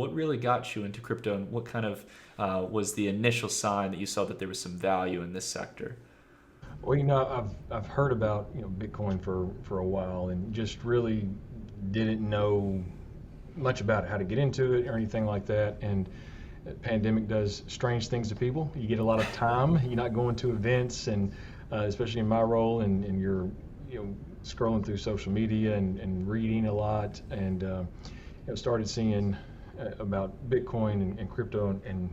What really got you into crypto, and what kind of was the initial sign that you saw that there was some value in this sector? Well, I've heard about Bitcoin for a while, and just really didn't know much about how to get into it or anything like that. And the pandemic does strange things to people. You get a lot of time. You're not going to events, and especially in my role, and you're scrolling through social media and reading a lot, and started seeing about Bitcoin and crypto and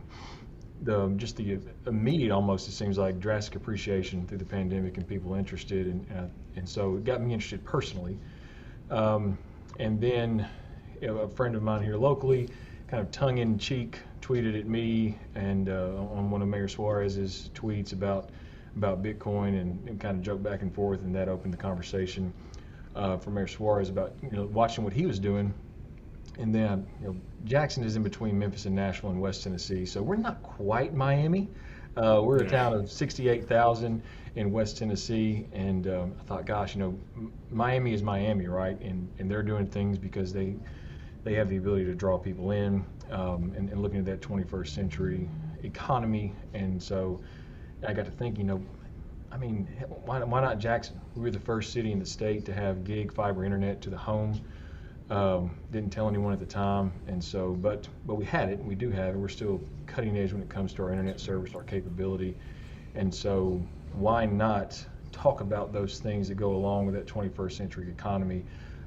the immediate, almost, it seems like, drastic appreciation through the pandemic and people interested, and so it got me interested personally. And then a friend of mine here locally, kind of tongue in cheek, tweeted at me and on one of Mayor Suarez's tweets about Bitcoin, and kind of joked back and forth, and that opened the conversation for Mayor Suarez about watching what he was doing. And then, Jackson is in between Memphis and Nashville and West Tennessee, so we're not quite Miami. We're a town of 68,000 in West Tennessee, and I thought, gosh, Miami is Miami, right? And they're doing things because they have the ability to draw people in, and looking at that 21st century economy. And so I got to think, I mean, why not Jackson? We were the first city in the state to have gig fiber internet to the home. Didn't tell anyone at the time, and so, but we had it, and we do have it. We're still cutting edge when it comes to our internet service, our capability, and so why not talk about those things that go along with that 21st century economy,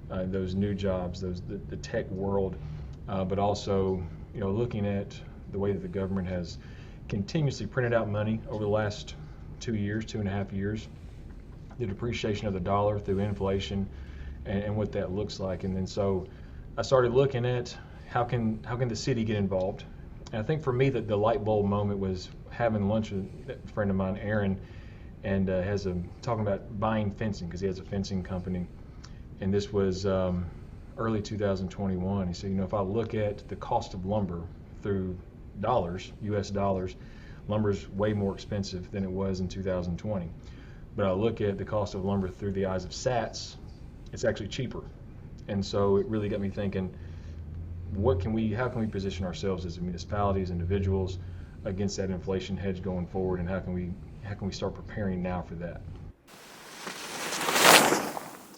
those new jobs, the tech world, but also looking at the way that the government has continuously printed out money over the last 2 years, 2.5 years, the depreciation of the dollar through inflation, and what that looks like. And then so I started looking at how can the city get involved. And I think for me that the light bulb moment was having lunch with a friend of mine, Aaron, and talking about buying fencing, because he has a fencing company. And this was early 2021. He said, if I look at the cost of lumber through dollars, US dollars, lumber's way more expensive than it was in 2020. But I look at the cost of lumber through the eyes of sats, it's actually cheaper. And so it really got me thinking, how can we position ourselves as municipalities, individuals, against that inflation hedge going forward, and how can we start preparing now for that?